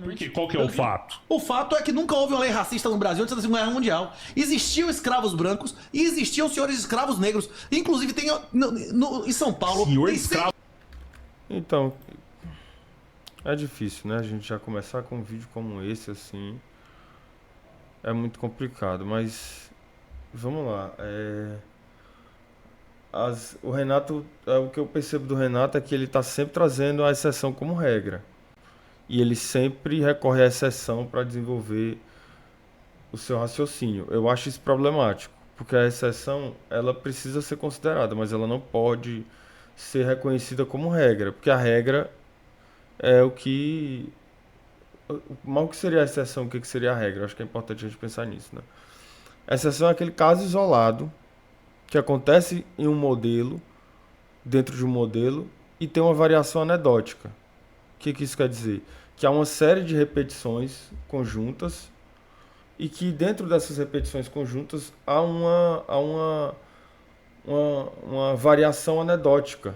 Porque qual que é o fato? O fato é que nunca houve uma lei racista no Brasil antes da Segunda Guerra Mundial. Existiam escravos brancos e existiam senhores escravos negros. Inclusive tem em São Paulo... Senhor tem escravo... Então, é difícil, né? A gente já começar com um vídeo como esse, assim, é muito complicado. Mas, vamos lá. O Renato, o que eu percebo do Renato é que ele está sempre trazendo a exceção como regra. E ele sempre recorre à exceção para desenvolver o seu raciocínio. Eu acho isso problemático, porque a exceção ela precisa ser considerada, mas ela não pode ser reconhecida como regra, porque a regra é o que... Mas o que seria a exceção, o que seria a regra? Eu acho que é importante a gente pensar nisso, né? A exceção é aquele caso isolado que acontece em um modelo, dentro de um modelo, e tem uma variação anedótica. O que isso quer dizer? Que há uma série de repetições conjuntas e que dentro dessas repetições conjuntas há uma variação anedótica.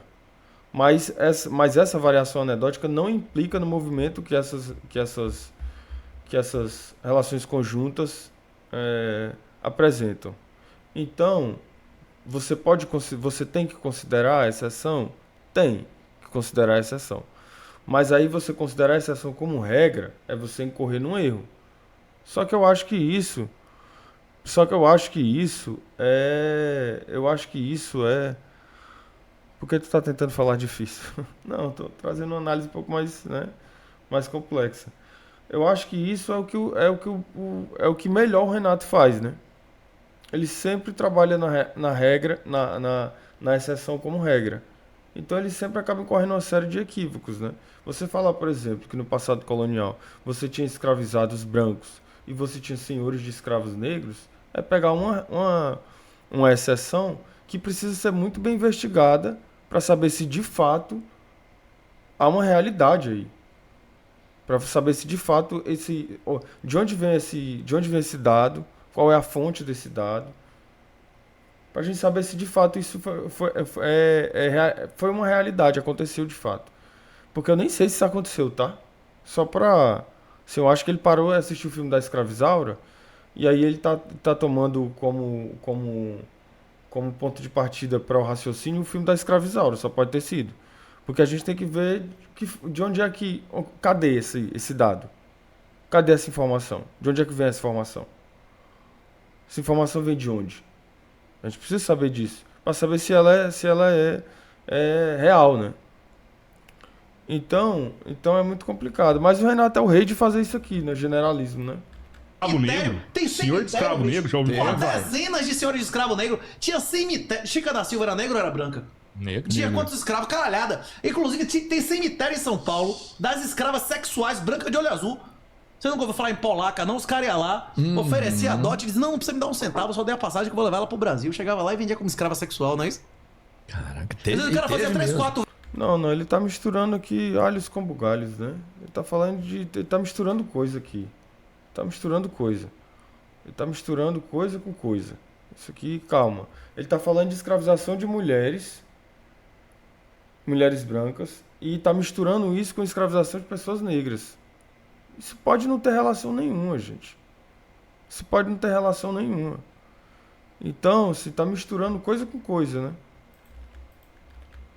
Mas essa variação anedótica não implica no movimento que essas relações conjuntas apresentam. Então, você tem que considerar a exceção? Tem que considerar a exceção. Mas aí você considerar a exceção como regra é você incorrer num erro. Só que eu acho que isso é... Por que tu tá tentando falar difícil? Não, tô trazendo uma análise um pouco mais, né, mais complexa. Eu acho que isso é o que melhor o Renato faz, né? Ele sempre trabalha na regra, na exceção como regra. Então ele sempre acaba incorrendo uma série de equívocos, né? Você falar, por exemplo, que no passado colonial você tinha escravizados brancos e você tinha senhores de escravos negros, é pegar uma exceção que precisa ser muito bem investigada para saber se de fato há uma realidade aí. Para saber se de fato de onde vem esse dado, qual é a fonte desse dado, para a gente saber se de fato isso foi uma realidade, aconteceu de fato. Porque eu nem sei se isso aconteceu, tá? Só pra... Assim, eu acho que ele parou e assistiu o filme da Escravizaura, e aí ele tá tomando como ponto de partida para o raciocínio o filme da Escravizaura, só pode ter sido. Porque a gente tem que ver de onde é que... Cadê esse dado? Cadê essa informação? De onde é que vem essa informação? Essa informação vem de onde? A gente precisa saber disso, para saber se ela é real, né? Então é muito complicado. Mas o Renato é o rei de fazer isso aqui, né? Generalismo, né? Escravo negro? Tem Senhor de escravo negro, já ouviu falar? Dezenas de senhores de escravo negro. Tinha cemitério. Chica da Silva era negra ou era branca? Negro. Tinha quantos escravos? Caralhada. Inclusive, tem cemitério em São Paulo das escravas sexuais brancas de olho azul. Você nunca ouviu falar em polaca, não? Os caras iam lá, oferecia a dote e diziam, não precisa me dar um centavo, eu só dei a passagem que eu vou levar ela pro Brasil. Chegava lá e vendia como escrava sexual, não é isso? Caraca, O cara fazia 3, 4... Não, ele tá misturando aqui alhos com bugalhos, né? Ele tá falando ele tá misturando coisa aqui. Tá misturando coisa. Ele tá misturando coisa com coisa. Isso aqui, calma. Ele tá falando de escravização de mulheres brancas, e tá misturando isso com escravização de pessoas negras. Isso pode não ter relação nenhuma, gente. Isso pode não ter relação nenhuma. Então, se tá misturando coisa com coisa, né?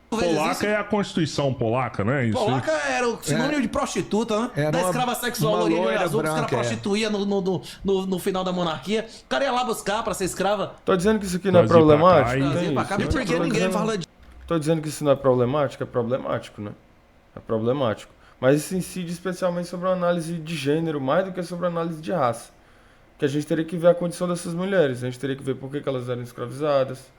Polaca é a Constituição polaca, né? Isso. Polaca era o sinônimo de prostituta, né? Era da escrava sexual, loirinha de olho azul, que os caras prostituíam no final da monarquia. O cara ia lá buscar pra ser escrava. Tô dizendo que isso aqui não é problemático? Porque ninguém fala de... Tô dizendo que isso não é problemático? É problemático, né? É problemático. Mas isso incide especialmente sobre a análise de gênero, mais do que sobre a análise de raça. Que a gente teria que ver a condição dessas mulheres. A gente teria que ver por que elas eram escravizadas.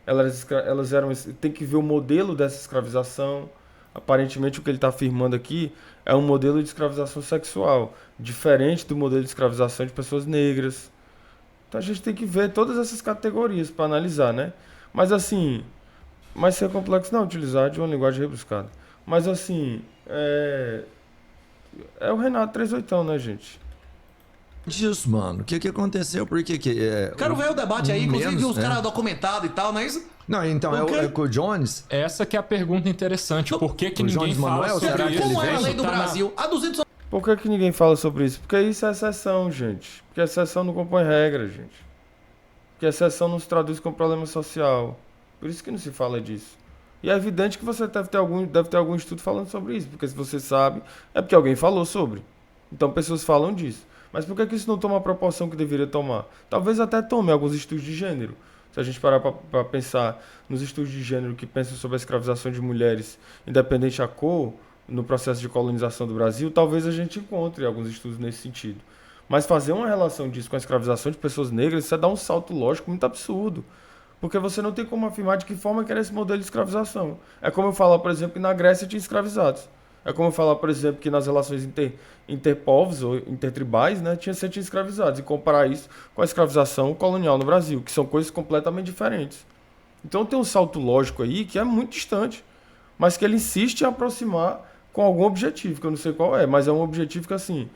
Elas eram... Tem que ver o modelo dessa escravização. Aparentemente, o que ele está afirmando aqui é um modelo de escravização sexual, diferente do modelo de escravização de pessoas negras. Então a gente tem que ver todas essas categorias para analisar, né? Mas assim... Mas ser complexo não utilizar de uma linguagem rebuscada. Mas assim... É o Renato 38, né, gente? Disso, mano. O que aconteceu? Por que Quero ver o debate aí, inclusive menos, os caras documentados e tal, não é isso? Não, então, é com o Jones. Essa que é a pergunta interessante. Por que o ninguém Jones fala Manuel, sobre será que isso? ele Como é a vem? lei do Tá Brasil? Há 200 anos. Por que ninguém fala sobre isso? Porque isso é exceção, gente. Porque a exceção não compõe regra, gente. Porque a exceção não se traduz como problema social. Por isso que não se fala disso. E é evidente que você deve ter algum estudo falando sobre isso. Porque se você sabe, é porque alguém falou sobre. Então pessoas falam disso. Mas por que isso não toma a proporção que deveria tomar? Talvez até tome alguns estudos de gênero. Se a gente parar para pensar nos estudos de gênero que pensam sobre a escravização de mulheres, independente da cor, no processo de colonização do Brasil, talvez a gente encontre alguns estudos nesse sentido. Mas fazer uma relação disso com a escravização de pessoas negras, isso é dar um salto lógico muito absurdo. Porque você não tem como afirmar de que forma que era esse modelo de escravização. É como eu falar, por exemplo, que na Grécia tinha escravizados. É como eu falar, por exemplo, que nas relações interpovos ou intertribais, né, tinha escravizados. E comparar isso com a escravização colonial no Brasil, que são coisas completamente diferentes. Então tem um salto lógico aí que é muito distante, mas que ele insiste em aproximar com algum objetivo, que eu não sei qual é, mas é um objetivo que, assim,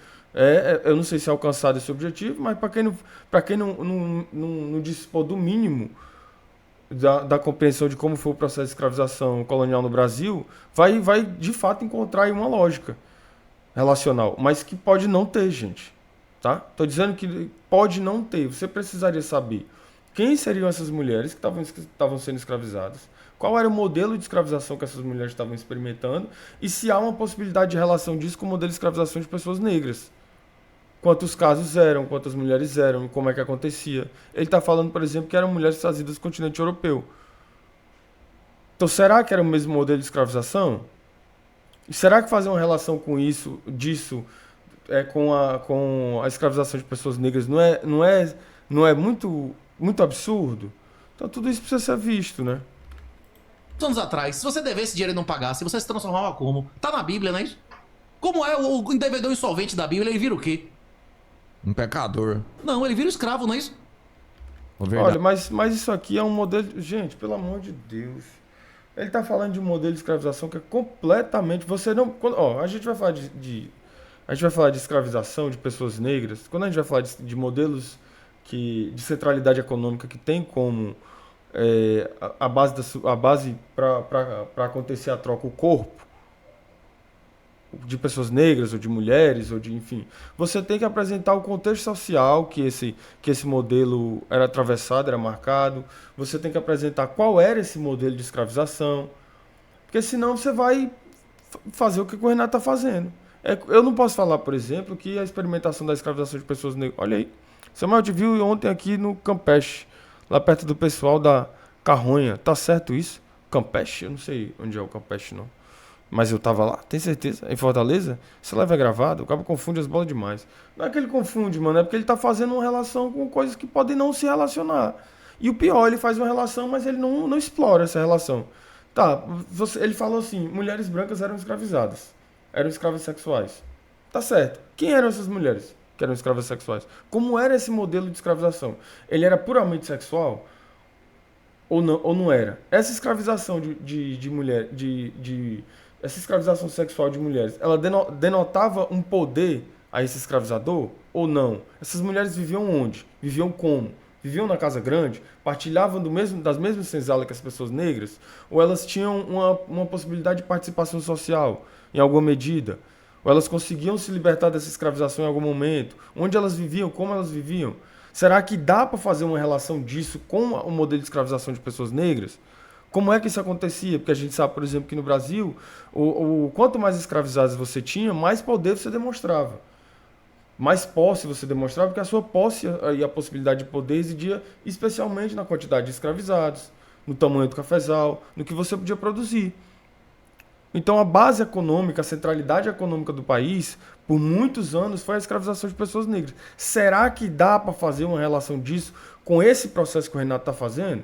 eu não sei se é alcançado esse objetivo, mas para quem não dispor do mínimo da compreensão de como foi o processo de escravização colonial no Brasil, vai de fato encontrar aí uma lógica relacional, mas que pode não ter, gente. Tá? Tô dizendo que pode não ter. Você precisaria saber quem seriam essas mulheres que estavam sendo escravizadas, qual era o modelo de escravização que essas mulheres estavam experimentando e se há uma possibilidade de relação disso com o modelo de escravização de pessoas negras. Quantos casos eram, quantas mulheres eram, como é que acontecia. Ele está falando, por exemplo, que eram mulheres trazidas do continente europeu. Então, será que era o mesmo modelo de escravização? E será que fazer uma relação com disso, com a escravização de pessoas negras não é muito absurdo? Então, tudo isso precisa ser visto, né? Anos atrás, se você devesse dinheiro e não pagasse, você se transformava como? Tá na Bíblia, não é isso? Como é o devedor insolvente da Bíblia? Ele vira o quê? Um pecador. Não, ele vira escravo, não é isso? Olha, mas isso aqui é um modelo... Gente, pelo amor de Deus. Ele está falando de um modelo de escravização que é completamente... Você não... a gente vai falar a gente vai falar de escravização de pessoas negras. Quando a gente vai falar de modelos de centralidade econômica que tem como a base para acontecer a troca, o corpo de pessoas negras ou de mulheres ou de, enfim, você tem que apresentar o contexto social que esse modelo era atravessado, era marcado. Você tem que apresentar qual era esse modelo de escravização, porque senão você vai fazer o que o Renato está fazendo. Eu não posso falar, por exemplo, que a experimentação da escravização de pessoas negras... Olha aí, Samuel te viu ontem aqui no Campeche, lá perto do pessoal da Carronha. Tá certo isso? Campeche? Eu não sei onde é o Campeche, não. Mas eu tava lá, tem certeza? Em Fortaleza? Essa live é gravada, o cara confunde as bolas demais. Não é que ele confunde, mano, é porque ele tá fazendo uma relação com coisas que podem não se relacionar. E o pior, ele faz uma relação, mas ele não explora essa relação. Tá, ele falou assim, mulheres brancas eram escravizadas. Eram escravas sexuais. Tá certo. Quem eram essas mulheres que eram escravas sexuais? Como era esse modelo de escravização? Ele era puramente sexual? Ou não era? Essa escravização de mulher... Essa escravização sexual de mulheres, ela denotava um poder a esse escravizador ou não? Essas mulheres viviam onde? Viviam como? Viviam na casa grande? Partilhavam das mesmas senzalas que as pessoas negras? Ou elas tinham uma possibilidade de participação social em alguma medida? Ou elas conseguiam se libertar dessa escravização em algum momento? Onde elas viviam? Como elas viviam? Será que dá para fazer uma relação disso com o modelo de escravização de pessoas negras? Como é que isso acontecia? Porque a gente sabe, por exemplo, que no Brasil, quanto mais escravizados você tinha, mais poder você demonstrava. Mais posse você demonstrava, porque a sua posse e a possibilidade de poder residia especialmente na quantidade de escravizados, no tamanho do cafezal, no que você podia produzir. Então a base econômica, a centralidade econômica do país, por muitos anos, foi a escravização de pessoas negras. Será que dá para fazer uma relação disso com esse processo que o Renato está fazendo?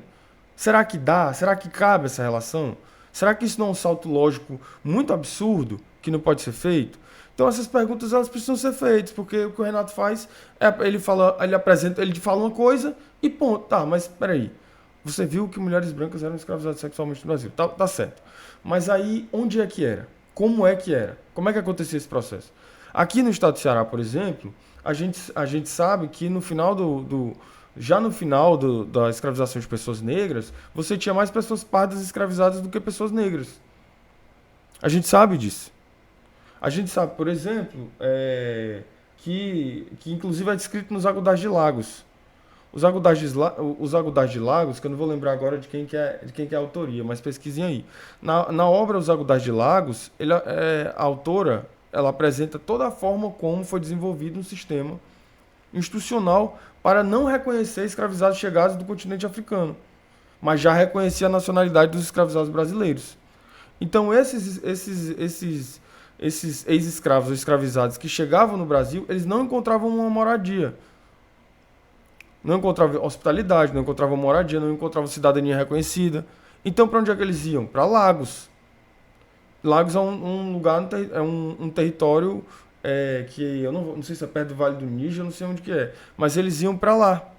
Será que dá? Será que cabe essa relação? Será que isso não é um salto lógico muito absurdo que não pode ser feito? Então essas perguntas elas precisam ser feitas, porque o que o Renato faz ele fala uma coisa e ponto. Tá, mas espera aí. Você viu que mulheres brancas eram escravizadas sexualmente no Brasil. Tá certo. Mas aí, onde é que era? Como é que era? Como é que acontecia esse processo? Aqui no estado do Ceará, por exemplo, a gente sabe que no final já no final da escravização de pessoas negras, você tinha mais pessoas pardas escravizadas do que pessoas negras. A gente sabe disso. A gente sabe, por exemplo, que inclusive é descrito nos Agudais de Lagos. Os Agudais de Lagos, que eu não vou lembrar agora de quem que é a autoria, mas pesquisem aí. Na obra Os Agudais de Lagos, a autora ela apresenta toda a forma como foi desenvolvido um sistema institucional para não reconhecer escravizados chegados do continente africano, mas já reconhecia a nacionalidade dos escravizados brasileiros. Então, esses ex-escravos ou escravizados que chegavam no Brasil, eles não encontravam uma moradia. Não encontravam hospitalidade, não encontravam moradia, não encontravam cidadania reconhecida. Então, para onde é que eles iam? Para Lagos. Lagos é um lugar, é um território que eu não sei se é perto do Vale do Níger, eu não sei onde que é. Mas eles iam para lá,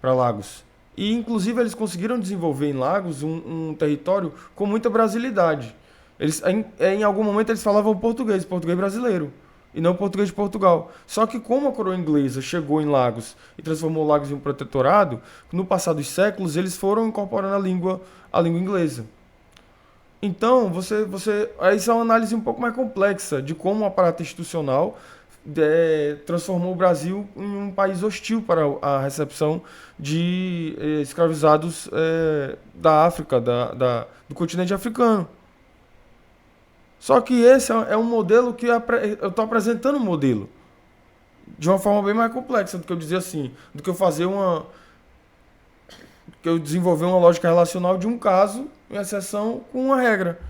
para Lagos. E, inclusive, eles conseguiram desenvolver em Lagos um território com muita brasilidade. Em algum momento eles falavam português brasileiro, e não português de Portugal. Só que como a coroa inglesa chegou em Lagos e transformou Lagos em um protetorado, no passar dos séculos eles foram incorporando a língua inglesa. Então, essa é uma análise um pouco mais complexa de como o aparato institucional transformou o Brasil em um país hostil para a recepção de escravizados da África, do continente africano. Só que esse é um modelo que eu estou apresentando um modelo de uma forma bem mais complexa do que eu dizer assim, do que eu fazer que eu desenvolver uma lógica relacional de um caso, em exceção, com uma regra.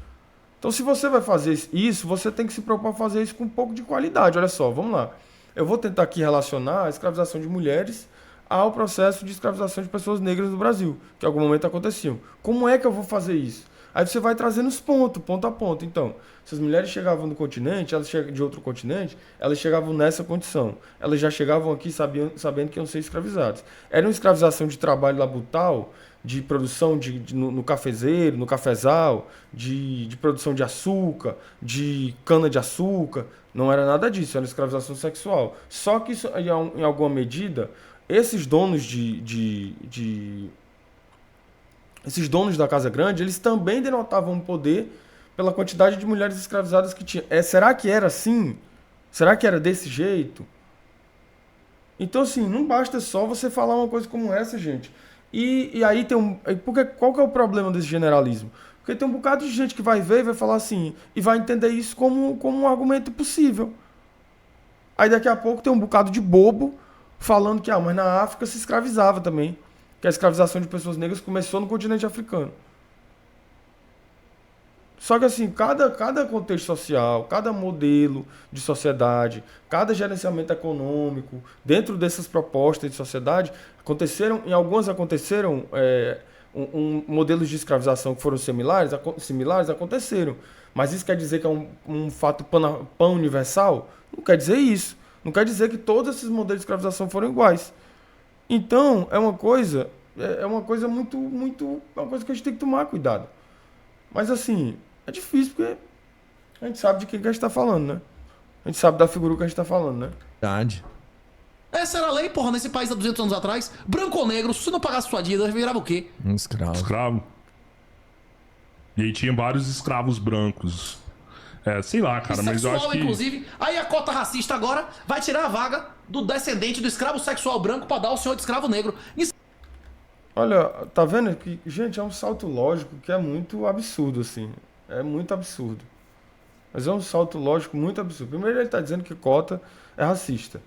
Então, se você vai fazer isso, você tem que se propor a fazer isso com um pouco de qualidade. Olha só, vamos lá. Eu vou tentar aqui relacionar a escravização de mulheres ao processo de escravização de pessoas negras no Brasil, que em algum momento aconteciam. Como é que eu vou fazer isso? Aí você vai trazendo os pontos, ponto a ponto. Então, se as mulheres chegavam no continente, de outro continente, elas chegavam nessa condição. Elas já chegavam aqui sabendo que iam ser escravizadas. Era uma escravização de trabalho labutal, de produção no cafezeiro, no cafezal, de produção de açúcar, de cana-de-açúcar. Não era nada disso, era escravização sexual. Só que, isso, em alguma medida, esses donos esses donos da Casa Grande, eles também denotavam poder pela quantidade de mulheres escravizadas que tinha. Será que era assim? Será que era desse jeito? Então, assim, não basta só você falar uma coisa como essa, gente. E aí tem qual que é o problema desse generalismo? Porque tem um bocado de gente que vai ver e vai falar assim, e vai entender isso como um argumento possível. Aí daqui a pouco tem um bocado de bobo falando que, mas na África se escravizava também. Que a escravização de pessoas negras começou no continente africano. Só que assim, cada contexto social, cada modelo de sociedade, cada gerenciamento econômico, dentro dessas propostas de sociedade, algumas aconteceram modelos de escravização que foram similares aconteceram. Mas isso quer dizer que é um fato pan-universal? Não quer dizer isso. Não quer dizer que todos esses modelos de escravização foram iguais. Então, é uma coisa muito, muito, é uma coisa que a gente tem que tomar cuidado. Mas assim, é difícil porque a gente sabe de quem que a gente tá falando, né? A gente sabe da figura que a gente tá falando, né? Verdade. Essa era a lei, porra, nesse país há 200 anos atrás. Branco ou negro, se você não pagasse sua dívida, virava o quê? Um escravo. Escravo. E aí tinha vários escravos brancos. Sei lá, cara, mas eu acho que... inclusive. Aí a cota racista agora vai tirar a vaga do descendente do escravo sexual branco pra dar ao senhor de escravo negro. Olha, tá vendo que, gente, é um salto lógico que é muito absurdo, assim. É muito absurdo. Mas é um salto lógico muito absurdo. Primeiro ele tá dizendo que cota é racista.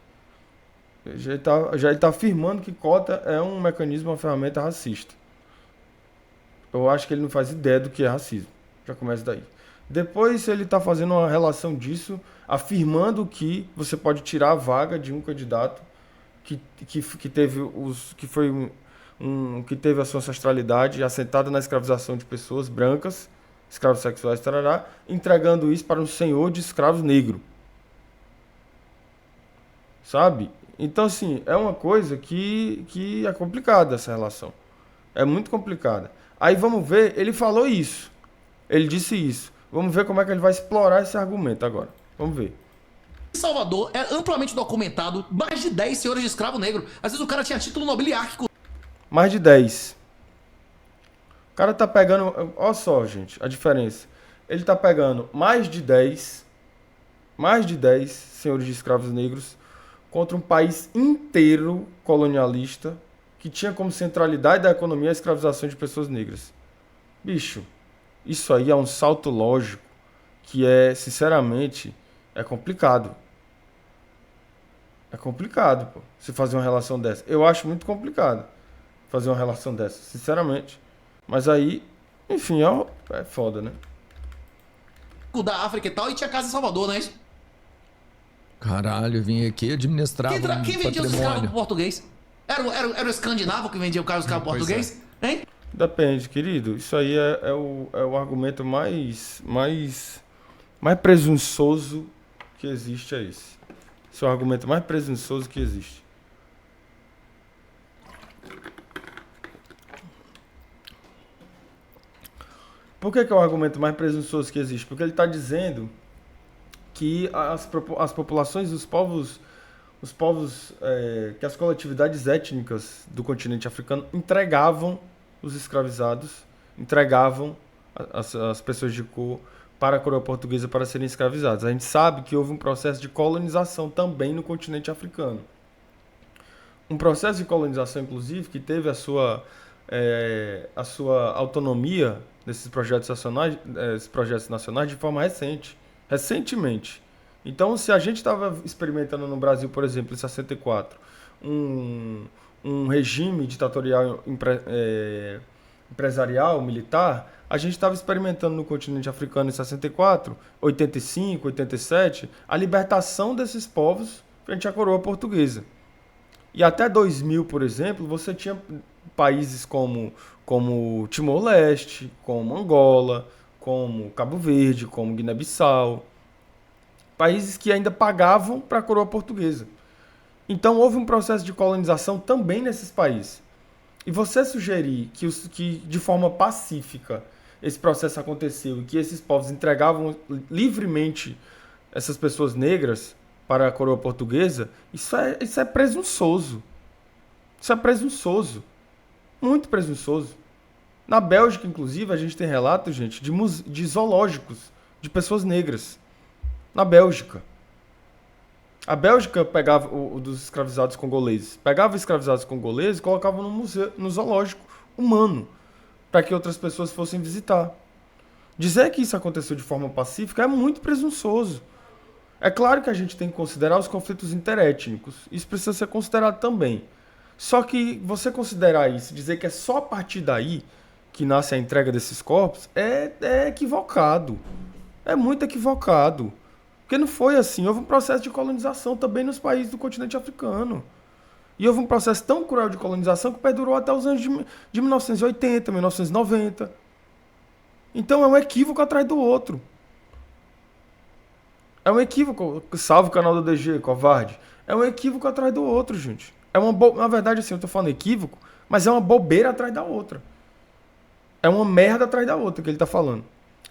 Já ele tá afirmando que cota é um mecanismo, uma ferramenta racista. Eu acho que ele não faz ideia do que é racismo. Já começa daí. Depois ele está fazendo uma relação disso, afirmando que você pode tirar a vaga de um candidato que teve a sua ancestralidade assentada na escravização de pessoas brancas, escravos sexuais, tarará, entregando isso para um senhor de escravos negro. Sabe? Então, assim, é uma coisa que é complicada essa relação. É muito complicada. Aí vamos ver, ele falou isso. Ele disse isso. Vamos ver como é que ele vai explorar esse argumento agora. Vamos ver. Em Salvador é amplamente documentado mais de 10 senhores de escravo negro. Às vezes o cara tinha título nobiliárquico. Mais de 10. O cara tá pegando... Olha só, gente, a diferença. Ele tá pegando mais de 10 mais de 10 senhores de escravos negros contra um país inteiro colonialista que tinha como centralidade da economia a escravização de pessoas negras. Bicho, isso aí é um salto lógico que sinceramente, é complicado. É complicado, pô, se fazer uma relação dessa. Eu acho muito complicado fazer uma relação dessa, sinceramente. Mas aí, enfim, é foda, né? Da África e tal, e tinha casa em Salvador, não é isso? Caralho, eu vim aqui administrar Quem, um quem vendia os escravos pro patrimônio. português? Era o escandinavo que vendia os escravos Pois português? Hein? Depende, querido. Isso aí é o argumento mais presunçoso que existe, é esse. Esse é o argumento mais presunçoso que existe. Por que é o argumento mais presunçoso que existe? Porque ele está dizendo que as populações, os povos, que as coletividades étnicas do continente africano entregavam os escravizados, entregavam as pessoas de cor para a coroa portuguesa para serem escravizadas. A gente sabe que houve um processo de colonização também no continente africano. Um processo de colonização, inclusive, que teve a sua autonomia desses projetos nacionais de forma recentemente. Então, se a gente estava experimentando no Brasil, por exemplo, em 64, um regime ditatorial empresarial, militar, a gente estava experimentando no continente africano em 64, 85, 87, a libertação desses povos frente à coroa portuguesa. E até 2000, por exemplo, você tinha países como Timor-Leste, como Angola, como Cabo Verde, como Guiné-Bissau, países que ainda pagavam para a coroa portuguesa. Então houve um processo de colonização também nesses países. E você sugerir que de forma pacífica esse processo aconteceu e que esses povos entregavam livremente essas pessoas negras para a coroa portuguesa, isso é presunçoso. Isso é presunçoso. Muito presunçoso. Na Bélgica, inclusive, a gente tem relatos, gente, de zoológicos de pessoas negras. Na Bélgica. A Bélgica pegava dos escravizados congoleses. Pegava escravizados congoleses e colocava no museu, no zoológico humano, para que outras pessoas fossem visitar. Dizer que isso aconteceu de forma pacífica é muito presunçoso. É claro que a gente tem que considerar os conflitos interétnicos. Isso precisa ser considerado também. Só que você considerar isso, dizer que é só a partir daí que nasce a entrega desses corpos, é equivocado. É muito equivocado. Porque não foi assim. Houve um processo de colonização também nos países do continente africano. E houve um processo tão cruel de colonização que perdurou até os anos de 1980, 1990. Então é um equívoco atrás do outro. É um equívoco. Salve o canal do DG, covarde. É um equívoco atrás do outro, gente. Na verdade, assim, eu tô falando equívoco, mas é uma bobeira atrás da outra. É uma merda atrás da outra que ele tá falando.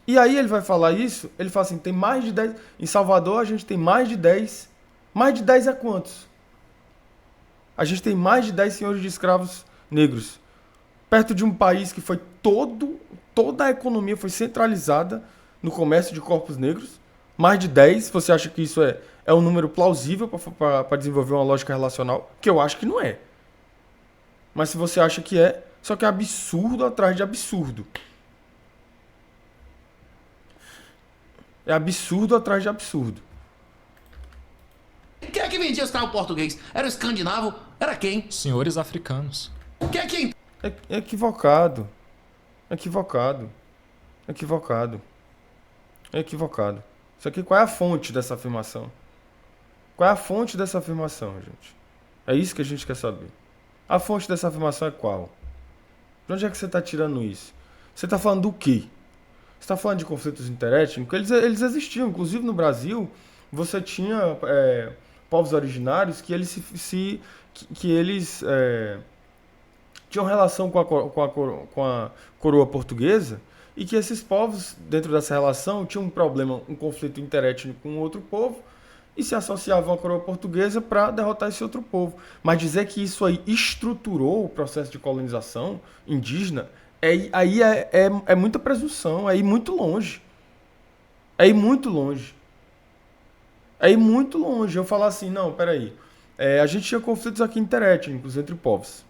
E aí ele vai falar isso, ele fala assim, tem mais de 10... Em Salvador a gente tem mais de 10... Mais de 10 é quantos? A gente tem mais de 10 senhores de escravos negros. Perto de um país que foi toda a economia foi centralizada no comércio de corpos negros. Mais de 10, você acha que isso é um número plausível para desenvolver uma lógica relacional? Que eu acho que não é. Mas se você acha que é, só que é absurdo atrás de absurdo. É absurdo atrás de absurdo. Quem é que vendia escravo português? Era o escandinavo? Era quem? Senhores africanos. Quem é quem? É equivocado. Equivocado. Equivocado. É equivocado. Isso aqui, qual é a fonte dessa afirmação? Qual é a fonte dessa afirmação, gente? É isso que a gente quer saber. A fonte dessa afirmação é qual? De onde é que você está tirando isso? Você está falando do quê? Você está falando de conflitos interétnicos? Eles existiam. Inclusive no Brasil, você tinha povos originários que eles tinham relação com a coroa portuguesa e que esses povos, dentro dessa relação, tinham um problema, um conflito interétnico com outro povo e se associavam à coroa portuguesa para derrotar esse outro povo. Mas dizer que isso aí estruturou o processo de colonização indígena, aí é muita presunção, é ir muito longe. É ir muito longe. É ir muito longe. Eu falar assim, não, peraí. A gente tinha conflitos aqui interétnicos entre povos.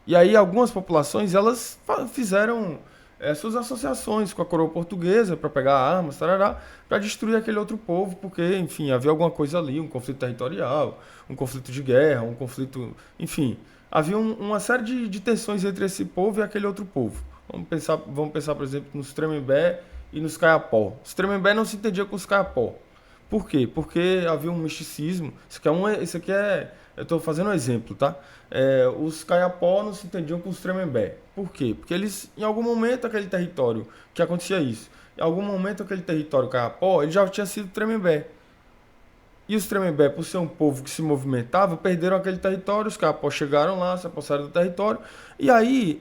E aí algumas populações, elas fizeram suas associações com a coroa portuguesa para pegar armas, para destruir aquele outro povo, porque, enfim, havia alguma coisa ali, um conflito territorial, um conflito de guerra, um conflito... Enfim, havia uma série de tensões entre esse povo e aquele outro povo. Vamos pensar, por exemplo, nos Tremembé e nos Caiapó. Os Tremembé não se entendiam com os Caiapó. Por quê? Porque havia um misticismo. Isso aqui é... Eu estou fazendo um exemplo, tá? Os Caiapó não se entendiam com os Tremembé. Por quê? Porque eles, em algum momento, aquele território que acontecia isso, em algum momento, aquele território Caiapó, ele já tinha sido Tremembé. E os Tremembé, por ser um povo que se movimentava, perderam aquele território, os Caiapó chegaram lá, se apossaram do território, e aí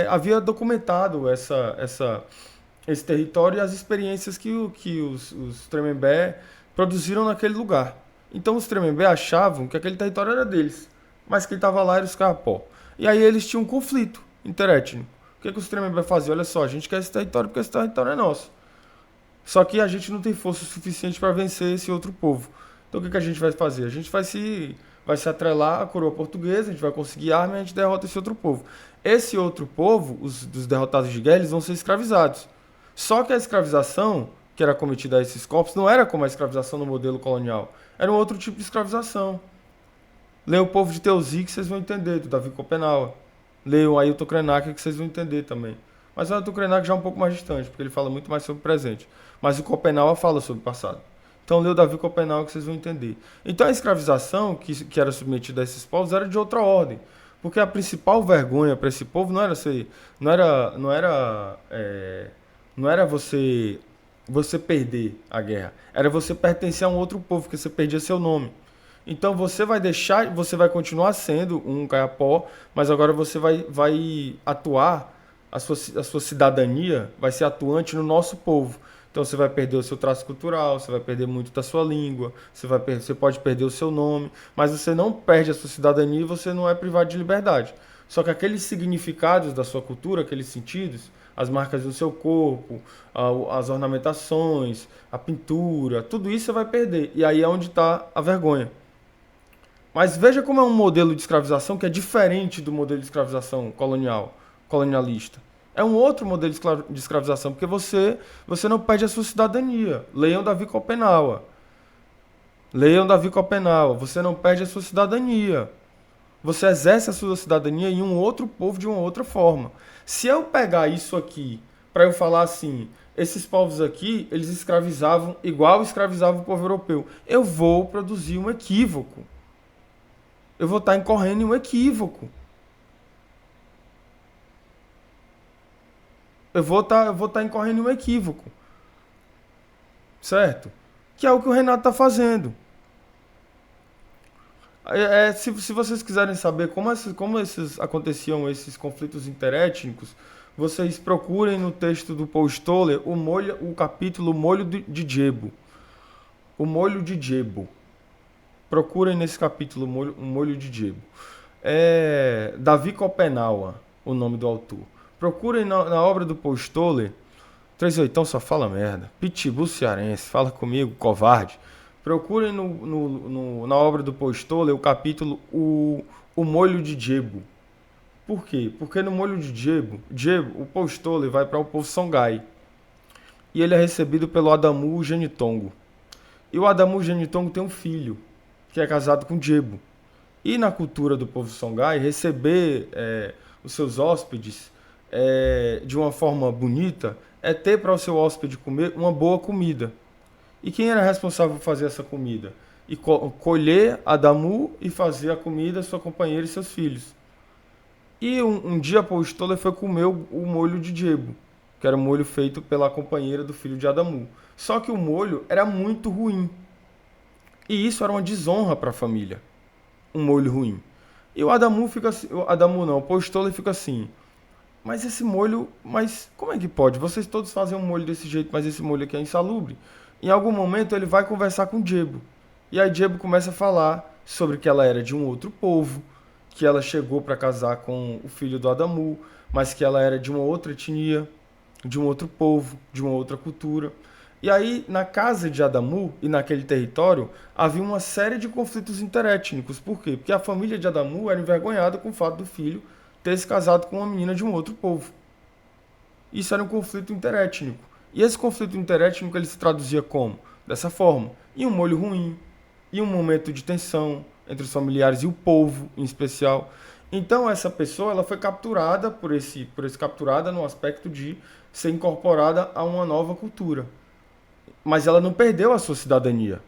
havia documentado esse território e as experiências que os Tremembé produziram naquele lugar. Então os Tremembé achavam que aquele território era deles, mas quem estava lá era os Caiapó. E aí eles tinham um conflito interétnico. O que os Tremembé faziam? Olha só, a gente quer esse território porque esse território é nosso. Só que a gente não tem força suficiente para vencer esse outro povo. Então o que a gente vai fazer? A gente vai se atrelar à coroa portuguesa, a gente vai conseguir arma e a gente derrota esse outro povo. Esse outro povo, dos derrotados de guerra, eles vão ser escravizados. Só que a escravização que era cometida a esses corpos não era como a escravização no modelo colonial. Era um outro tipo de escravização. Leiam O Povo de Teuzi que vocês vão entender, do Davi Copenau. Leiam Ailton Krenak que vocês vão entender também. Mas o Ailton Krenak já é um pouco mais distante, porque ele fala muito mais sobre o presente. Mas o Copenau fala sobre o passado. Então leiam o Davi Copenau que vocês vão entender. Então a escravização que era submetida a esses povos era de outra ordem. Porque a principal vergonha para esse povo não era você perder a guerra. Era você pertencer a um outro povo, porque você perdia seu nome. Então você vai continuar sendo um Caiapó, mas agora você vai atuar, a sua cidadania vai ser atuante no nosso povo. Então você vai perder o seu traço cultural, você vai perder muito da sua língua, você pode perder o seu nome, mas você não perde a sua cidadania e você não é privado de liberdade. Só que aqueles significados da sua cultura, aqueles sentidos, as marcas do seu corpo, as ornamentações, a pintura, tudo isso você vai perder. E aí é onde está a vergonha. Mas veja como é um modelo de escravização que é diferente do modelo de escravização colonialista. É um outro modelo de escravização, porque você não perde a sua cidadania. Leiam Davi Copenau. Você não perde a sua cidadania. Você exerce a sua cidadania em um outro povo de uma outra forma. Se eu pegar isso aqui para eu falar assim, esses povos aqui, eles escravizavam igual escravizava o povo europeu, eu vou produzir um equívoco. Eu vou estar incorrendo em um equívoco. Eu vou estar incorrendo em um equívoco. Certo? Que é o que o Renato está fazendo. Se vocês quiserem saber como aconteciam esses conflitos interétnicos, vocês procurem no texto do Paul Stoller o capítulo Molho de Djebo. O Molho de Djebo. Procurem nesse capítulo o Molho de Djebo. Davi Copenau, o nome do autor. Procurem na obra do Paul Stoller. 38 só fala merda. Pitbull cearense, fala comigo, covarde. Procurem na obra do Paul Stoller o capítulo o Molho de Djebo. Por quê? Porque no Molho de Djebo, o Paul Stoller vai para o povo Songhai. E ele é recebido pelo Adamu Genitongo. E o Adamu Genitongo tem um filho, que é casado com Djebo. E na cultura do povo Songhai, receber os seus hóspedes de uma forma bonita é ter para o seu hóspede comer uma boa comida. E quem era responsável por fazer essa comida? E colher Adamu e fazer a comida sua companheira e seus filhos. E um dia Paul Stoller foi comer o molho de Djebo, que era um molho feito pela companheira do filho de Adamu. Só que o molho era muito ruim. E isso era uma desonra para a família. Um molho ruim. E o Adamu fica assim, o Paul Stoller fica assim, mas esse molho, como é que pode? Vocês todos fazem um molho desse jeito, mas esse molho aqui é insalubre. Em algum momento ele vai conversar com Djebo. E aí Djebo começa a falar sobre que ela era de um outro povo, que ela chegou para casar com o filho do Adamu, mas que ela era de uma outra etnia, de um outro povo, de uma outra cultura. E aí, na casa de Adamu e naquele território, havia uma série de conflitos interétnicos. Por quê? Porque a família de Adamu era envergonhada com o fato do filho ter se casado com uma menina de um outro povo. Isso era um conflito interétnico. E esse conflito interétnico ele se traduzia como? Dessa forma. E um molho ruim, e um momento de tensão entre os familiares e o povo, em especial. Então, essa pessoa ela foi capturada por esse capturada no aspecto de ser incorporada a uma nova cultura. Mas ela não perdeu a sua cidadania.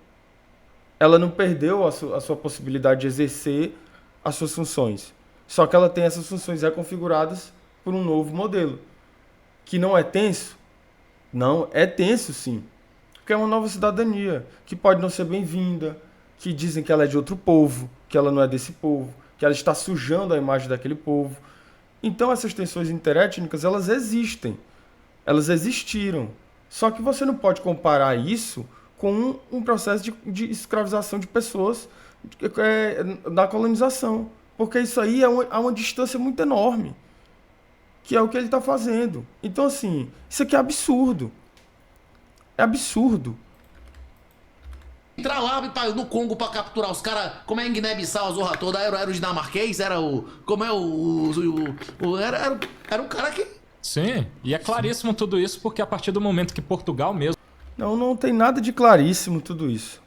Ela não perdeu a sua possibilidade de exercer as suas funções. Só que ela tem essas funções reconfiguradas por um novo modelo. Que não é tenso? Não, é tenso sim. Porque é uma nova cidadania, que pode não ser bem-vinda, que dizem que ela é de outro povo, que ela não é desse povo, que ela está sujando a imagem daquele povo. Então essas tensões interétnicas, elas existem. Elas existiram. Só que você não pode comparar isso com um processo de escravização de pessoas da colonização. Porque isso aí há uma distância muito enorme. Que é o que ele está fazendo. Então, assim, isso aqui é absurdo. É absurdo. Entrar lá no Congo pra capturar os caras, como é em Guiné-Bissau, a zorra toda, era o dinamarquês, era o... Como é era um cara que... Sim, e é claríssimo tudo isso porque a partir do momento que Portugal mesmo... Não tem nada de claríssimo tudo isso.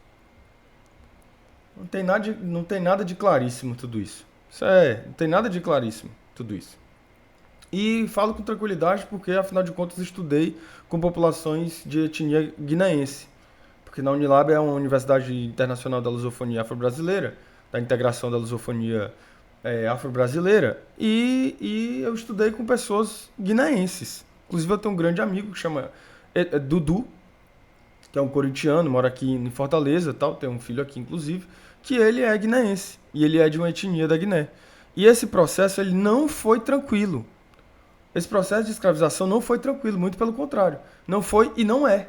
Não tem nada de claríssimo tudo isso. Não tem nada de claríssimo tudo isso. E falo com tranquilidade porque, afinal de contas, estudei com populações de etnia guineense. Porque na Unilab é uma universidade internacional da lusofonia afro-brasileira, da integração da lusofonia afro-brasileira, e eu estudei com pessoas guineenses. Inclusive, eu tenho um grande amigo que chama Dudu, que é um corintiano, mora aqui em Fortaleza, tem um filho aqui, inclusive, que ele é guineense, e ele é de uma etnia da Guiné. E esse processo ele não foi tranquilo. Esse processo de escravização não foi tranquilo, muito pelo contrário. Não foi e não é.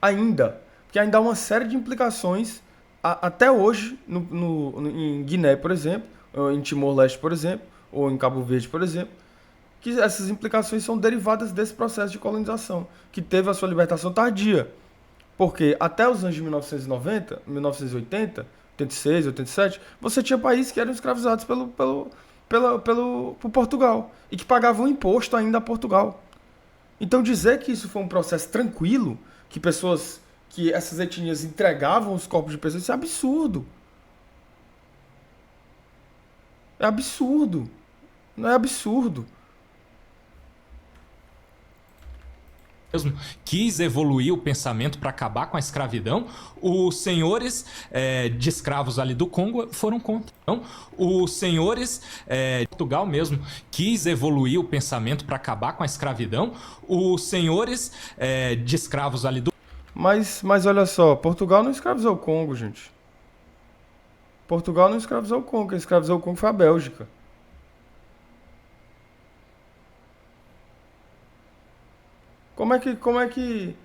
Ainda. Porque ainda há uma série de implicações, até hoje, em Guiné, por exemplo, ou em Timor-Leste, por exemplo, ou em Cabo Verde, por exemplo, que essas implicações são derivadas desse processo de colonização, que teve a sua libertação tardia. Porque até os anos de 1990, 1980, 86, 87, você tinha países que eram escravizados por Portugal e que pagavam imposto ainda a Portugal. Então dizer que isso foi um processo tranquilo, que essas etnias entregavam os corpos de pessoas, isso é absurdo. É absurdo. Não é absurdo. mesmo quis evoluir o pensamento para acabar com a escravidão, os senhores de escravos ali do Congo foram contra. Então, os senhores de Portugal mesmo quis evoluir o pensamento para acabar com a escravidão, os senhores de escravos ali do... Mas olha só, Portugal não escravizou o Congo, gente. Portugal não escravizou o Congo, quem escravizou o Congo foi a Bélgica. Como é que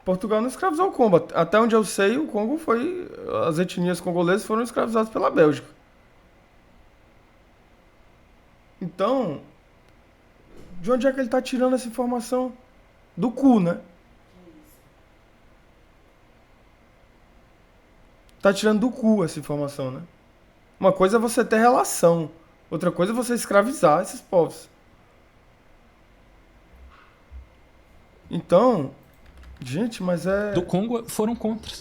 Portugal não escravizou o Congo? Até onde eu sei, o Congo foi... As etnias congolesas foram escravizadas pela Bélgica. Então, de onde é que ele está tirando essa informação? Do cu, né? Tá tirando do cu essa informação, né? Uma coisa é você ter relação. Outra coisa é você escravizar esses povos. Então, gente, mas do Congo foram contra.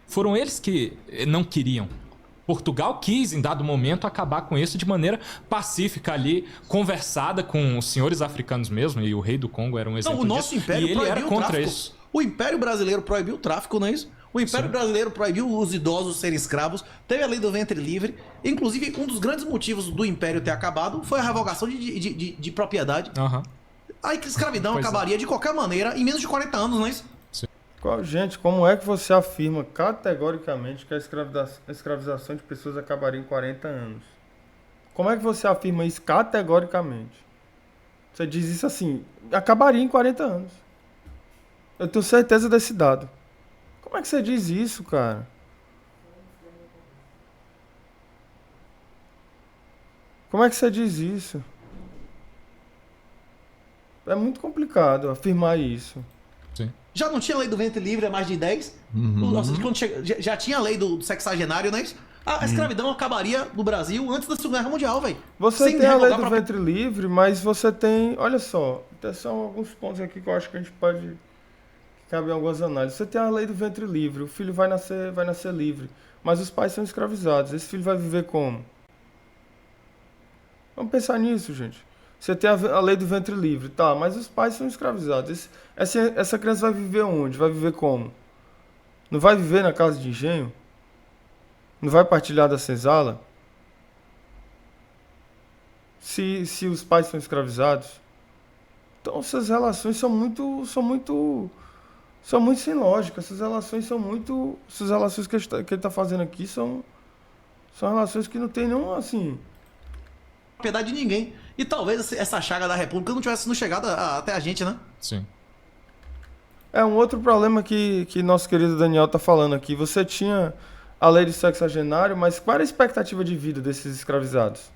Foram eles que não queriam. Portugal quis, em dado momento, acabar com isso de maneira pacífica ali, conversada com os senhores africanos mesmo, e o rei do Congo era um exemplo disso. O nosso império e ele era contra isso. O Império Brasileiro proibiu o tráfico, não é isso? O Império Brasileiro proibiu os idosos serem escravos, teve a lei do ventre livre. Inclusive, um dos grandes motivos do Império ter acabado foi a revogação de propriedade. Uhum. Aí que a escravidão acabaria de qualquer maneira em menos de 40 anos, não é isso? Gente, como é que você afirma categoricamente que a escravização de pessoas acabaria em 40 anos? Como é que você afirma isso categoricamente? Você diz isso assim, acabaria em 40 anos. Eu tenho certeza desse dado. Como é que você diz isso, cara? Como é que você diz isso? É muito complicado afirmar isso. Sim. Já não tinha lei do ventre livre há mais de 10? Nossa, quando já tinha a lei do sexagenário, não é isso? A escravidão acabaria no Brasil antes da Segunda Guerra Mundial, velho. Você tem a lei do ventre livre, mas você tem... Olha só, são alguns pontos aqui que eu acho que a gente pode... Cabe em algumas análises. Você tem a lei do ventre livre, o filho vai nascer livre, mas os pais são escravizados. Esse filho vai viver como? Vamos pensar nisso, gente. Você tem a lei do ventre livre, tá, mas os pais são escravizados. Essa criança vai viver onde? Vai viver como? Não vai viver na casa de engenho? Não vai partilhar da senzala? Se os pais são escravizados? Então essas relações são muito sem lógica. Essas relações que ele está fazendo aqui são relações que não tem nenhum, assim... propriedade de ninguém. E talvez essa chaga da República não tivesse chegado até a gente, né? Sim. É um outro problema que nosso querido Daniel tá falando aqui. Você tinha a lei do sexagenário, mas qual era a expectativa de vida desses escravizados?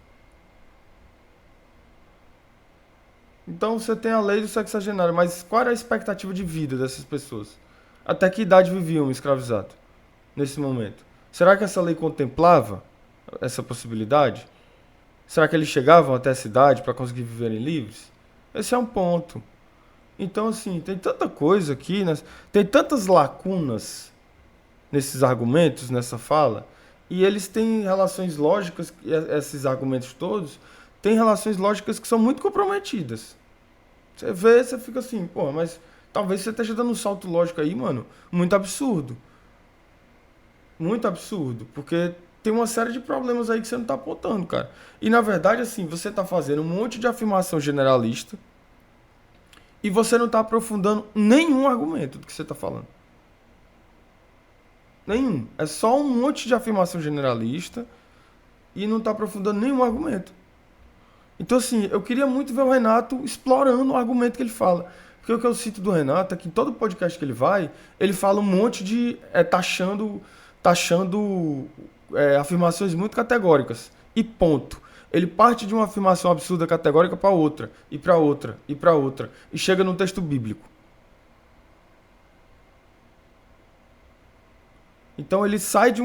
Então você tem a lei do sexagenário, mas qual era a expectativa de vida dessas pessoas? Até que idade vivia um escravizado nesse momento? Será que essa lei contemplava essa possibilidade? Será que eles chegavam até essa idade para conseguir viverem livres? Esse é um ponto. Então, assim, tem tanta coisa aqui, tem tantas lacunas nesses argumentos, nessa fala, e eles têm relações lógicas, esses argumentos todos, têm relações lógicas que são muito comprometidas. Você vê, você fica assim, pô, mas talvez você esteja dando um salto lógico aí, mano, muito absurdo. Muito absurdo, porque tem uma série de problemas aí que você não tá apontando, cara. E, na verdade, assim, você tá fazendo um monte de afirmação generalista e você não tá aprofundando nenhum argumento do que você tá falando. Nenhum. É só um monte de afirmação generalista e não tá aprofundando nenhum argumento. Então, assim, eu queria muito ver o Renato explorando o argumento que ele fala. Porque o que eu cito do Renato é que em todo podcast que ele vai, ele fala um monte de... taxando afirmações muito categóricas. E ponto. Ele parte de uma afirmação absurda categórica para outra, e para outra, e para outra. E chega num texto bíblico. Então ele sai de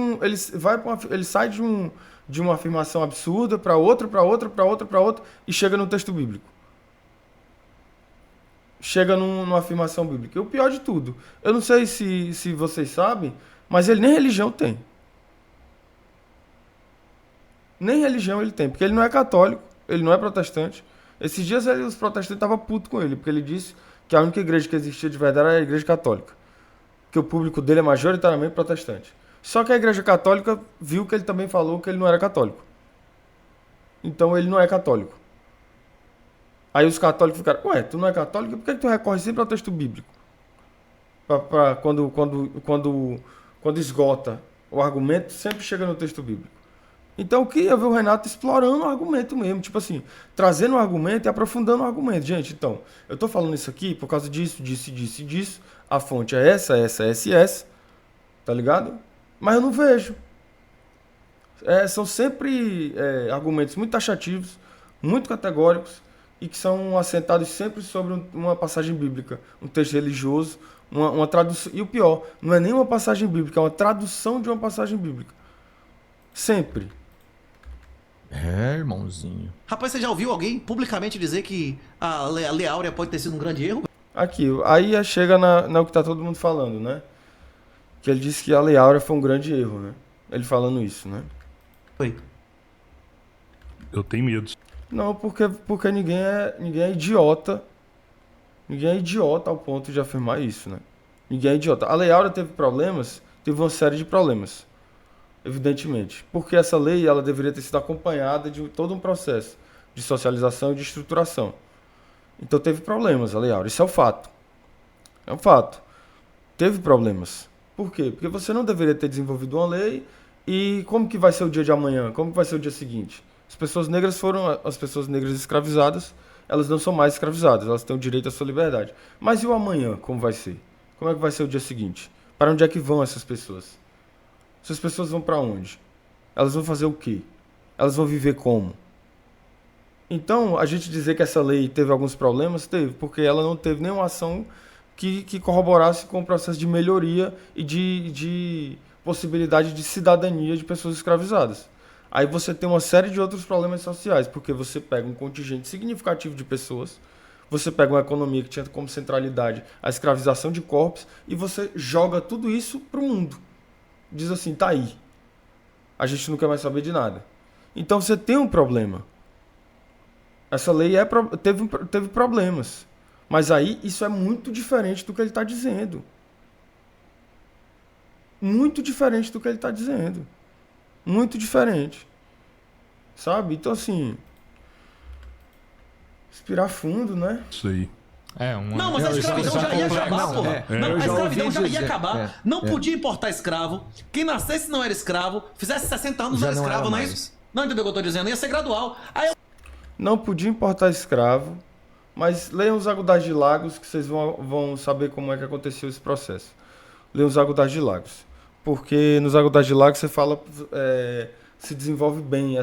uma afirmação absurda para outra, para outra, para outra, para outra, e chega no texto bíblico. Chega numa afirmação bíblica. E o pior de tudo, eu não sei se vocês sabem, mas ele nem religião tem. Nem religião ele tem, porque ele não é católico, ele não é protestante. Esses dias os protestantes estavam putos com ele, porque ele disse que a única igreja que existia de verdade era a igreja católica. Que o público dele é majoritariamente protestante. Só que a igreja católica viu que ele também falou que ele não era católico. Então ele não é católico. Aí os católicos ficaram, ué, tu não é católico? Por que tu recorre sempre ao texto bíblico? Quando esgota o argumento, sempre chega no texto bíblico. Então eu queria ver o Renato explorando o argumento mesmo, tipo assim, trazendo o argumento e aprofundando o argumento. Gente, então, eu tô falando isso aqui por causa disso, disso, a fonte é essa, tá ligado? Mas eu não vejo. São sempre argumentos muito taxativos, muito categóricos, e que são assentados sempre sobre uma passagem bíblica, um texto religioso, uma tradução. E o pior, não é nem uma passagem bíblica, é uma tradução de uma passagem bíblica. Sempre. Irmãozinho. Rapaz, você já ouviu alguém publicamente dizer que a Lei Áurea pode ter sido um grande erro? Aqui, aí chega no que tá todo mundo falando, né? Que ele disse que a Lei Áurea foi um grande erro, né? Ele falando isso, né? Foi. Eu tenho medo. Não, porque ninguém é idiota. Ninguém é idiota ao ponto de afirmar isso, né? Ninguém é idiota. A Lei Áurea teve problemas, teve uma série de problemas. Evidentemente. Porque essa lei ela deveria ter sido acompanhada de todo um processo de socialização e de estruturação. Então teve problemas a Lei Áurea. Isso é um fato. É um fato. Teve problemas. Por quê? Porque você não deveria ter desenvolvido uma lei e como que vai ser o dia de amanhã? Como que vai ser o dia seguinte? As pessoas negras escravizadas, elas não são mais escravizadas, elas têm o direito à sua liberdade. Mas e o amanhã, como vai ser? Como é que vai ser o dia seguinte? Para onde é que vão essas pessoas? Essas pessoas vão para onde? Elas vão fazer o quê? Elas vão viver como? Então, a gente dizer que essa lei teve alguns problemas, teve, porque ela não teve nenhuma ação que corroborasse com o processo de melhoria e de possibilidade de cidadania de pessoas escravizadas. Aí você tem uma série de outros problemas sociais, porque você pega um contingente significativo de pessoas, você pega uma economia que tinha como centralidade a escravização de corpos e você joga tudo isso para o mundo. Diz assim, tá aí. A gente não quer mais saber de nada. Então você tem um problema. Essa lei teve problemas. Mas aí isso é muito diferente do que ele está dizendo. Muito diferente do que ele está dizendo. Muito diferente. Sabe? Então assim... Respirar fundo, né? Isso aí. Não, mas a escravidão já ia acabar, porra. Não, a escravidão já ia acabar. Não podia importar escravo. Quem nascesse não era escravo. Fizesse 60 anos não era escravo, não é isso? Não entendeu o que eu tô dizendo? Ia ser gradual. Aí não podia importar escravo, mas leiam os Agudais de Lagos que vocês vão saber como é que aconteceu esse processo. Leiam os Agudais de Lagos. Porque nos Agudais de Lagos você fala, se desenvolve bem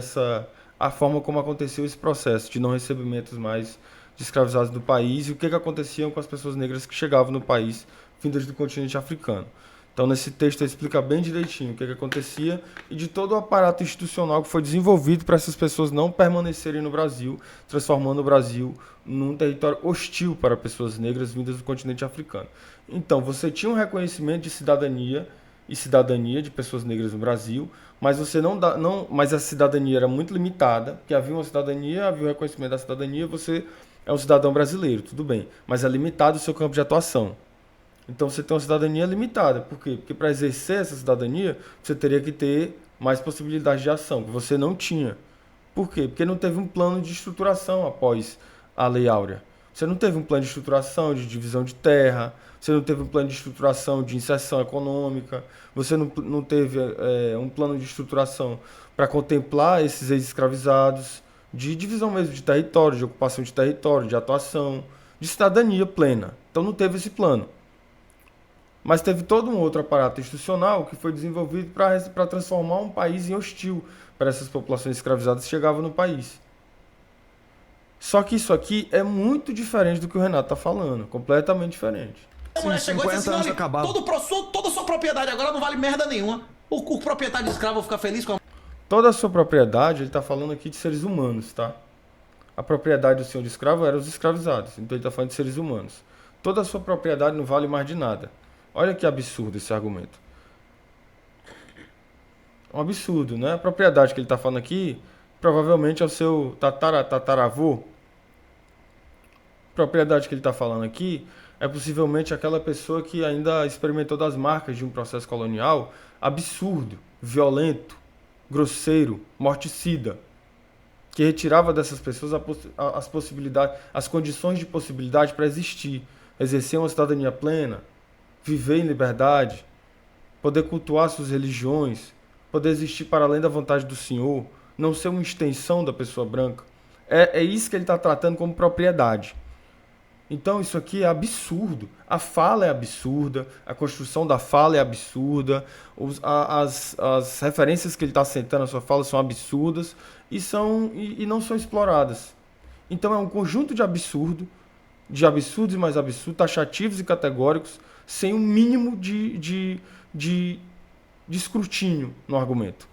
a forma como aconteceu esse processo de não recebimentos mais de escravizados do país e o que acontecia com as pessoas negras que chegavam no país vindas do continente africano. Então, nesse texto, ele explica bem direitinho o que acontecia e de todo o aparato institucional que foi desenvolvido para essas pessoas não permanecerem no Brasil, transformando o Brasil num território hostil para pessoas negras vindas do continente africano. Então, você tinha um reconhecimento de cidadania e cidadania de pessoas negras no Brasil, mas você mas a cidadania era muito limitada, porque havia uma cidadania, havia o reconhecimento da cidadania, você é um cidadão brasileiro, tudo bem, mas é limitado o seu campo de atuação. Então você tem uma cidadania limitada. Por quê? Porque para exercer essa cidadania, você teria que ter mais possibilidades de ação, que você não tinha. Por quê? Porque não teve um plano de estruturação após a Lei Áurea. Você não teve um plano de estruturação de divisão de terra, você não teve um plano de estruturação de inserção econômica, você não teve um plano de estruturação para contemplar esses ex-escravizados, de divisão mesmo de território, de ocupação de território, de atuação, de cidadania plena. Então não teve esse plano. Mas teve todo um outro aparato institucional que foi desenvolvido para transformar um país em hostil para essas populações escravizadas que chegavam no país. Só que isso aqui é muito diferente do que o Renato está falando, completamente diferente. a mulher chegou e disse assim, toda a sua propriedade agora não vale merda nenhuma. O proprietário de escravo vai ficar feliz com a... Toda a sua propriedade, ele está falando aqui de seres humanos, tá? A propriedade do senhor de escravo era os escravizados, então ele está falando de seres humanos. Toda a sua propriedade não vale mais de nada. Olha que absurdo esse argumento. Um absurdo, né? A propriedade que ele está falando aqui, provavelmente é o seu tataravô. A propriedade que ele está falando aqui é possivelmente aquela pessoa que ainda experimentou das marcas de um processo colonial absurdo, violento, grosseiro, morticida, que retirava dessas pessoas as possibilidades, as condições de possibilidade para existir, exercer uma cidadania plena, viver em liberdade, poder cultuar suas religiões, poder existir para além da vontade do Senhor, não ser uma extensão da pessoa branca. É isso que ele está tratando como propriedade. Então isso aqui é absurdo. A fala é absurda, a construção da fala é absurda, as referências que ele está assentando na sua fala são absurdas e não são exploradas. Então é um conjunto de absurdos e mais absurdos, taxativos e categóricos, sem um mínimo de escrutínio no argumento.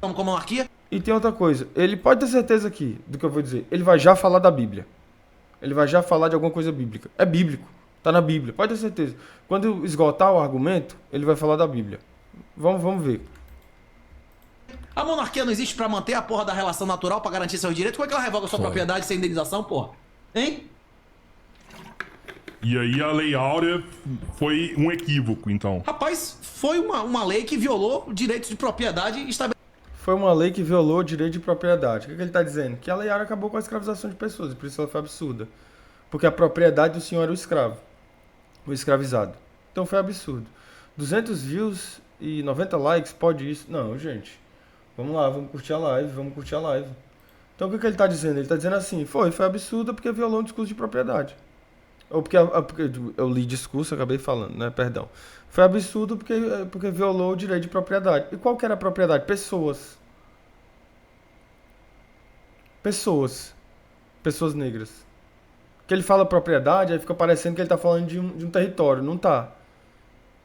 Como com a monarquia? E tem outra coisa, ele pode ter certeza aqui do que eu vou dizer, ele vai já falar da Bíblia. Ele vai já falar de alguma coisa bíblica. É bíblico, tá na Bíblia, pode ter certeza. Quando esgotar o argumento, ele vai falar da Bíblia. Vamos ver. A monarquia não existe pra manter a porra da relação natural, pra garantir seus direitos? Como é que ela revoga sua propriedade sem indenização, porra? Hein? E aí a Lei Áurea foi um equívoco, então. Rapaz, foi uma lei que violou direitos de propriedade estabelecidos. Foi uma lei que violou o direito de propriedade. O que ele está dizendo? Que a Lei Áurea acabou com a escravização de pessoas, e por isso ela foi absurda. Porque a propriedade do senhor era o escravo, o escravizado. Então foi absurdo. 200 views e 90 likes, pode isso? Não, gente. Vamos lá, vamos curtir a live. Então o que ele está dizendo? Ele está dizendo assim, foi absurda porque violou um discurso de propriedade. Ou porque eu li discurso, acabei falando, né? Perdão. Foi absurdo porque violou o direito de propriedade. E qual que era a propriedade? Pessoas. Pessoas negras. Porque ele fala propriedade, aí fica parecendo que ele tá falando de um território. Não tá.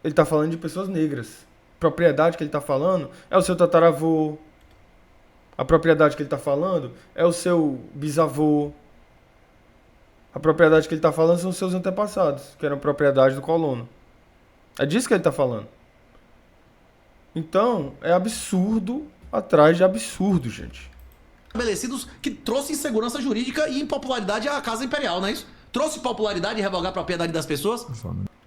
Ele tá falando de pessoas negras. Propriedade que ele tá falando é o seu tataravô. A propriedade que ele tá falando é o seu bisavô. A propriedade que ele tá falando são os seus antepassados, que eram propriedade do colono. É disso que ele tá falando. Então, é absurdo atrás de absurdo, gente. Estabelecidos que trouxe insegurança jurídica e impopularidade à Casa Imperial, não é isso? Trouxe popularidade em revogar a propriedade das pessoas?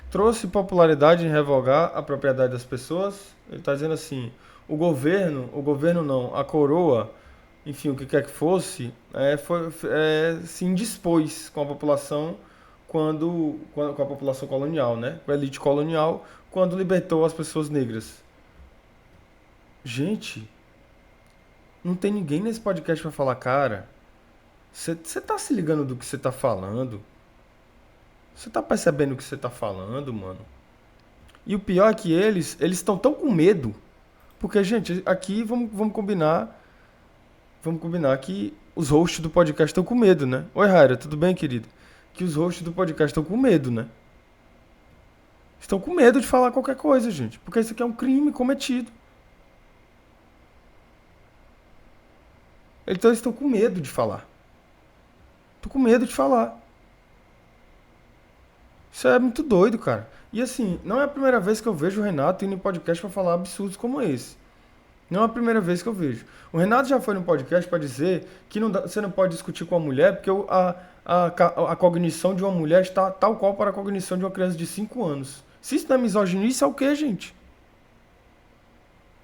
Trouxe popularidade em revogar a propriedade das pessoas. Ele está dizendo assim, o governo não, a coroa, enfim, o que quer que fosse, se indispôs com a população com a população colonial, né? Com a elite colonial, quando libertou as pessoas negras. Gente, não tem ninguém nesse podcast para falar, cara, você tá se ligando do que você tá falando? Você tá percebendo o que você tá falando, mano? E o pior é que eles estão tão com medo. Porque, gente, aqui vamos combinar. Vamos combinar que os hosts do podcast estão com medo, né? Oi, Raira, tudo bem, querido? Que os hosts do podcast estão com medo, né? Estão com medo de falar qualquer coisa, gente. Porque isso aqui é um crime cometido. Então eles estão com medo de falar. Tô com medo de falar. Isso é muito doido, cara. E assim, não é a primeira vez que eu vejo o Renato indo em podcast pra falar absurdos como esse. Não é a primeira vez que eu vejo. O Renato já foi no podcast pra dizer que você não pode discutir com a mulher porque a cognição de uma mulher está tal qual para a cognição de uma criança de 5 anos. Se isso não é misoginia, isso é o quê, gente?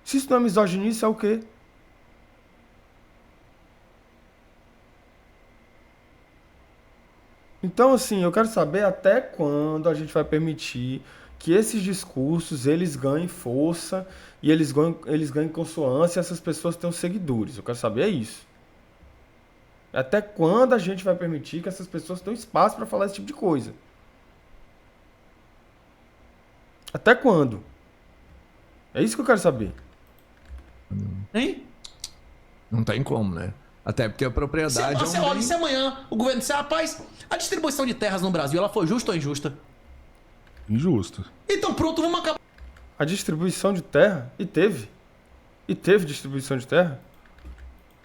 Se isso não é misoginia, isso é o quê? Então, assim, eu quero saber até quando a gente vai permitir que esses discursos, eles ganhem força e eles ganhem consonância e essas pessoas tenham seguidores. Eu quero saber é isso. Até quando a gente vai permitir que essas pessoas tenham espaço para falar esse tipo de coisa? Até quando? É isso que eu quero saber. Hein? Não tem como, né? Até porque a propriedade é um Olha, bem... se amanhã o governo disser, rapaz, a distribuição de terras no Brasil, ela foi justa ou injusta? Injusto. Então pronto, vamos acabar. A distribuição de terra, e teve distribuição de terra.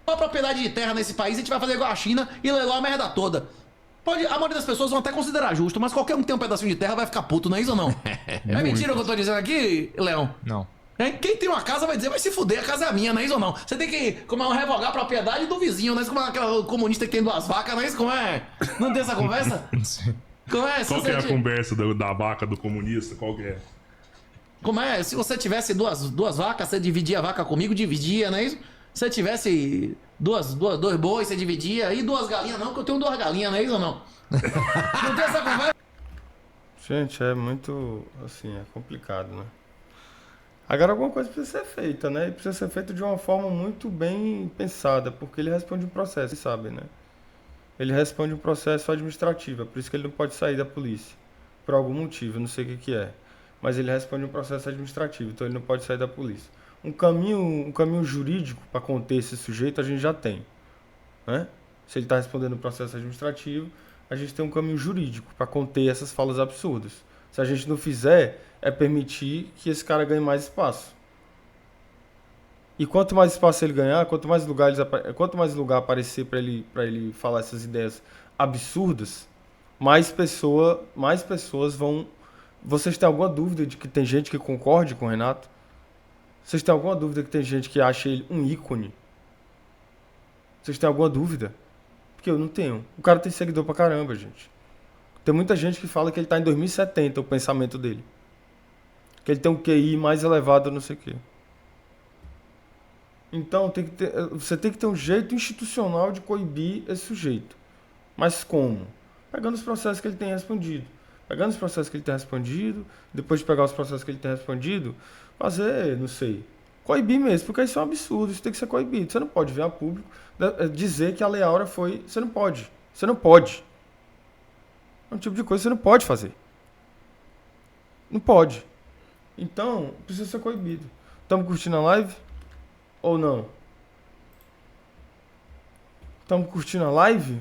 A propriedade de terra nesse país, a gente vai fazer igual a China e leiloar a merda toda. A maioria das pessoas vão até considerar justo, mas qualquer um que tem um pedacinho de terra vai ficar puto, não é isso ou não? É mentira o que eu tô dizendo aqui, Leão? Não. Hein? Quem tem uma casa vai dizer, vai se fuder, a casa é minha, não é isso ou não? Você tem que revogar a propriedade do vizinho, não é isso? Como é aquele comunista que tem 2 vacas, não é isso? Como é? Não tem essa conversa? Como é? Qual que é a conversa da vaca do comunista? Qual que é? Como é? Se você tivesse duas vacas, você dividia a vaca comigo, dividia, não é isso? Se você tivesse dois bois, você dividia. E 2 galinhas não, porque eu tenho 2 galinhas, não é isso ou não? Não tem essa conversa? Gente, é muito, assim, é complicado, né? Agora alguma coisa precisa ser feita, né? E precisa ser feita de uma forma muito bem pensada, porque ele responde um processo, vocês sabem, né? Ele responde um processo administrativo, é por isso que ele não pode sair da polícia. Por algum motivo, eu não sei o que é. Mas ele responde um processo administrativo, então ele não pode sair da polícia. Um caminho jurídico para conter esse sujeito a gente já tem, né? Se ele está respondendo um processo administrativo, a gente tem um caminho jurídico para conter essas falas absurdas. Se a gente não fizer, é permitir que esse cara ganhe mais espaço. E quanto mais espaço ele ganhar, quanto mais lugar aparecer para ele falar essas ideias absurdas, mais pessoas vão... Vocês têm alguma dúvida de que tem gente que concorde com o Renato? Vocês têm alguma dúvida que tem gente que acha ele um ícone? Vocês têm alguma dúvida? Porque eu não tenho. O cara tem seguidor pra caramba, gente. Tem muita gente que fala que ele tá em 2070, o pensamento dele. Que ele tem um QI mais elevado, não sei o quê. Então, você tem que ter um jeito institucional de coibir esse sujeito. Mas como? Pegando os processos que ele tem respondido. Depois de pegar os processos que ele tem respondido, fazer, não sei, coibir mesmo, porque isso é um absurdo, isso tem que ser coibido. Você não pode vir a público dizer que a Lei Áurea foi... Você não pode. É um tipo de coisa que você não pode fazer. Não pode. Então, precisa ser coibido. Estamos curtindo a live? Ou não? Estamos curtindo a live?